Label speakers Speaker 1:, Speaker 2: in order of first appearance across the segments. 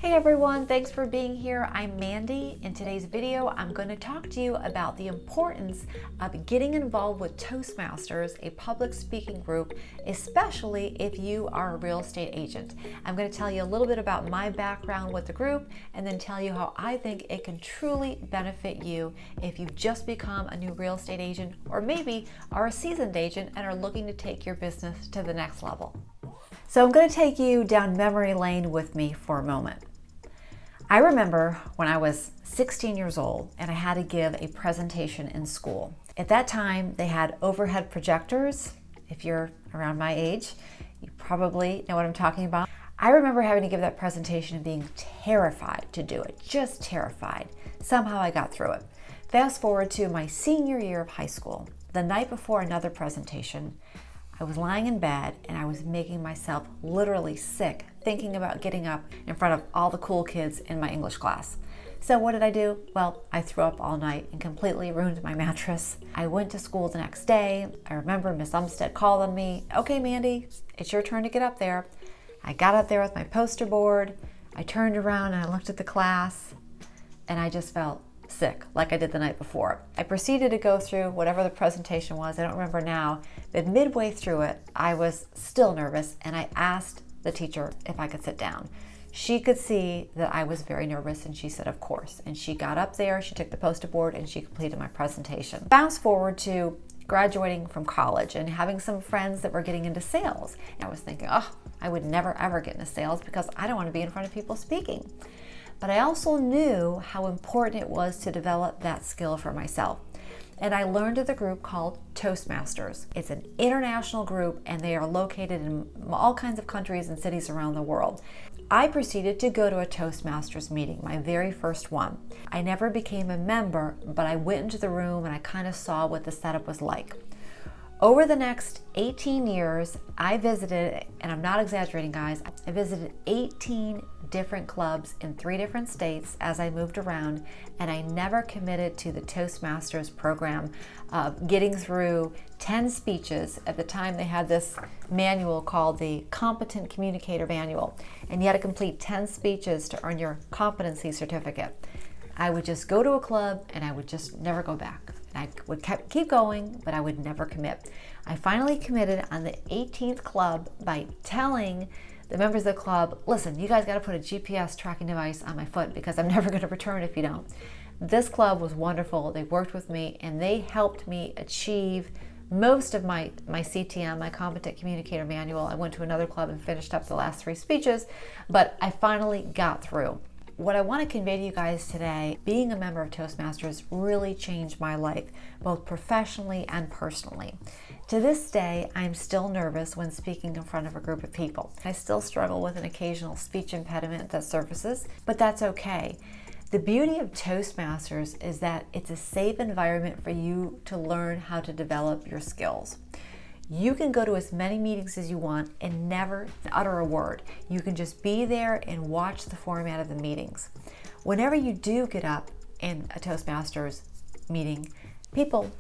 Speaker 1: Hey everyone, thanks for being here. I'm Mandy. In today's video, I'm going to talk to you about the importance of getting involved with Toastmasters, a public speaking group, especially if you are a real estate agent. I'm going to tell you a little bit about my background with the group and then tell you how I think it can truly benefit you if you've just become a new real estate agent or maybe are a seasoned agent and are looking to take your business to the next level. So I'm going to take you down memory lane with me for a moment. I remember when I was 16 years old and I had to give a presentation in school. At that time, they had overhead projectors. If you're around my age, you probably know what I'm talking about. I remember having to give that presentation and being terrified to do it, just terrified. Somehow I got through it. Fast forward to my senior year of high school. The night before another presentation, I was lying in bed and I was making myself literally sick thinking about getting up in front of all the cool kids in my English class. So what did I do? Well, I threw up all night and completely ruined my mattress. I went to school the next day. I remember Miss Umstead called on me. Okay, Mandy, it's your turn to get up there. I got up there with my poster board. I turned around and I looked at the class and I just felt sick like I did the night before. I proceeded to go through whatever the presentation was. I don't remember now, but midway through it, I was still nervous and I asked the teacher if I could sit down. She could see that I was very nervous and she said, of course. And she got up there, she took the poster board and she completed my presentation. Fast forward to graduating from college and having some friends that were getting into sales. And I was thinking, oh, I would never ever get into sales because I don't want to be in front of people speaking. But I also knew how important it was to develop that skill for myself. And I learned of the group called Toastmasters. It's an international group and they are located in all kinds of countries and cities around the world. I proceeded to go to a Toastmasters meeting, my very first one. I never became a member, but I went into the room and I kind of saw what the setup was like. Over the next 18 years, I visited, and I'm not exaggerating guys, I visited 18 different clubs in 3 different states as I moved around, and I never committed to the Toastmasters program of getting through 10 speeches. At the time they had this manual called the Competent Communicator Manual, and you had to complete 10 speeches to earn your competency certificate. I would just go to a club and I would just never go back. I would keep going, but I would never commit. I finally committed on the 18th club by telling the members of the club, listen, you guys got to put a GPS tracking device on my foot because I'm never going to return if you don't. This club was wonderful. They worked with me and they helped me achieve most of my CTM, my Competent Communicator Manual. I went to another club and finished up the last 3 speeches, but I finally got through. What I want to convey to you guys today, being a member of Toastmasters really changed my life, both professionally and personally. To this day, I'm still nervous when speaking in front of a group of people. I still struggle with an occasional speech impediment that surfaces, but that's okay. The beauty of Toastmasters is that it's a safe environment for you to learn how to develop your skills. You can go to as many meetings as you want and never utter a word. You can just be there and watch the format of the meetings. Whenever you do get up in a Toastmasters meeting, people,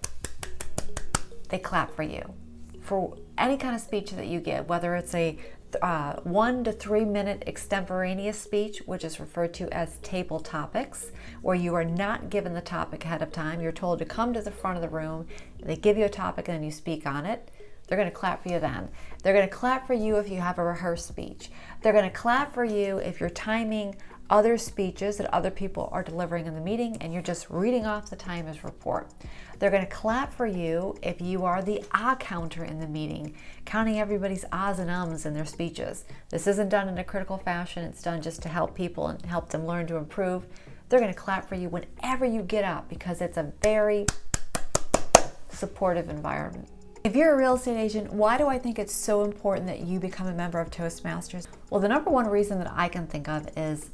Speaker 1: they clap for you. For any kind of speech that you give, whether it's a 1 to 3 minute extemporaneous speech, which is referred to as table topics, where you are not given the topic ahead of time. You're told to come to the front of the room, they give you a topic and then you speak on it. They're going to clap for you then. They're going to clap for you if you have a rehearsed speech. They're going to clap for you if you're timing other speeches that other people are delivering in the meeting and you're just reading off the timer's report. They're going to clap for you if you are the ah counter in the meeting, counting everybody's ahs and ums in their speeches. This isn't done in a critical fashion. It's done just to help people and help them learn to improve. They're going to clap for you whenever you get up because it's a very supportive environment. If you're a real estate agent, why do I think it's so important that you become a member of Toastmasters? Well, the number one reason that I can think of is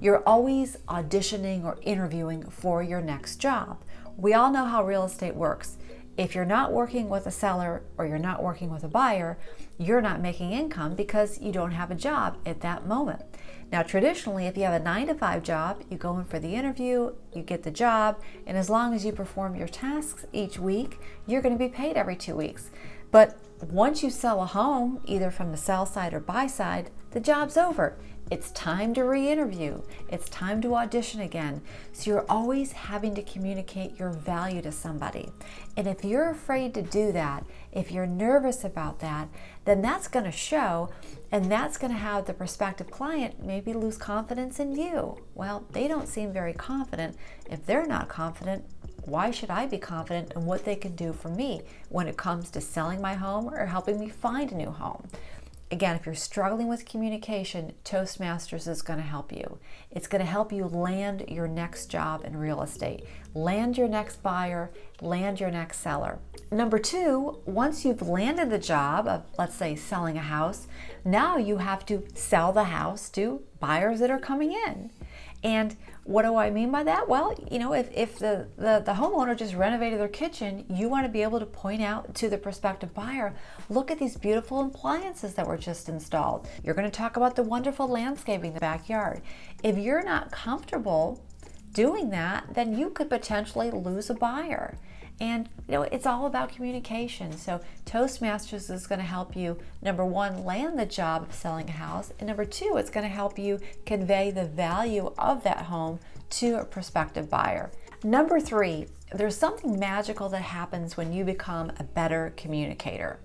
Speaker 1: you're always auditioning or interviewing for your next job. We all know how real estate works. If you're not working with a seller or you're not working with a buyer, you're not making income because you don't have a job at that moment. Now, traditionally, if you have a 9-to-5 job, you go in for the interview, you get the job, and as long as you perform your tasks each week, you're going to be paid every 2 weeks. But once you sell a home, either from the sell side or buy side, the job's over. it's time to re-interview. It's time to audition again. So you're always having to communicate your value to somebody. And if you're afraid to do that, if you're nervous about that, then that's going to show, and that's going to have the prospective client maybe lose confidence in you. Well, they don't seem very confident. If they're not confident, why should I be confident in what they can do for me when it comes to selling my home or helping me find a new home? Again, if you're struggling with communication, Toastmasters is going to help you. It's going to help you land your next job in real estate, land your next buyer, land your next seller. Number two, once you've landed the job of, let's say, selling a house, now you have to sell the house to buyers that are coming in. And what do I mean by that? Well, you know, if the homeowner just renovated their kitchen, you want to be able to point out to the prospective buyer, look at these beautiful appliances that were just installed. You're going to talk about the wonderful landscaping in the backyard. If you're not comfortable doing that, then you could potentially lose a buyer. And you know, it's all about communication. So Toastmasters is going to help you, number one, land the job of selling a house, and number two, it's going to help you convey the value of that home to a prospective buyer. Number three, there's something magical that happens when you become a better communicator.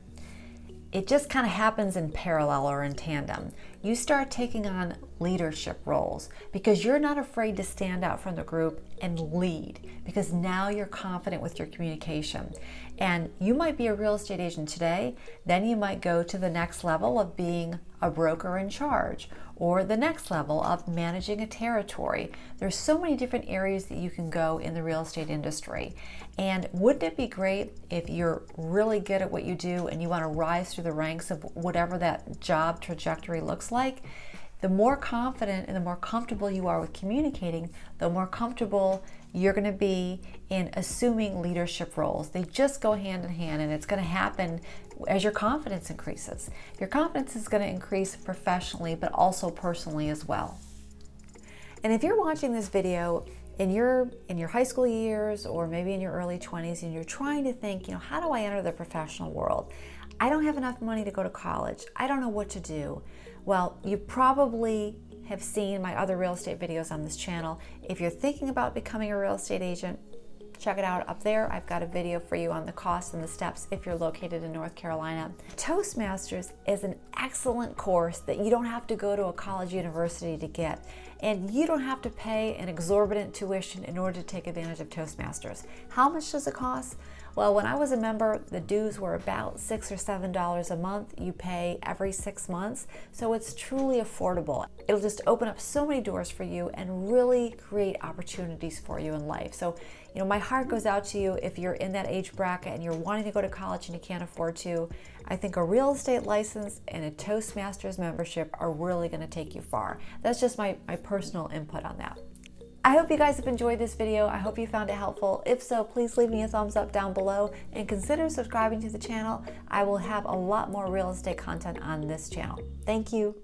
Speaker 1: It just kind of happens in parallel or in tandem. You start taking on leadership roles because you're not afraid to stand out from the group and lead, because now you're confident with your communication. And you might be a real estate agent today, then you might go to the next level of being a broker in charge, or the next level of managing a territory. There's so many different areas that you can go in the real estate industry. And wouldn't it be great if you're really good at what you do and you want to rise through the ranks of whatever that job trajectory looks like? The more confident and the more comfortable you are with communicating, the more comfortable you're going to be in assuming leadership roles. They just go hand in hand, and it's going to happen as your confidence increases. Your confidence is going to increase professionally, but also personally as well. And if you're watching this video in your high school years, or maybe in your early 20s, and you're trying to think, you know, how do I enter the professional world? I don't have enough money to go to college. I don't know what to do. Well, you probably have seen my other real estate videos on this channel. If you're thinking about becoming a real estate agent, check it out up there. I've got a video for you on the costs and the steps if you're located in North Carolina. Toastmasters is an excellent course that you don't have to go to a college university to get, and you don't have to pay an exorbitant tuition in order to take advantage of Toastmasters. How much does it cost? Well, when I was a member, the dues were about $6 or $7 a month. You pay every 6 months, so it's truly affordable. It'll just open up so many doors for you and really create opportunities for you in life. So, you know, my heart goes out to you if you're in that age bracket and you're wanting to go to college and you can't afford to. I think a real estate license and a Toastmasters membership are really going to take you far. That's just my personal input on that. I hope you guys have enjoyed this video. I hope you found it helpful. If so, please leave me a thumbs up down below and consider subscribing to the channel. I will have a lot more real estate content on this channel. Thank you.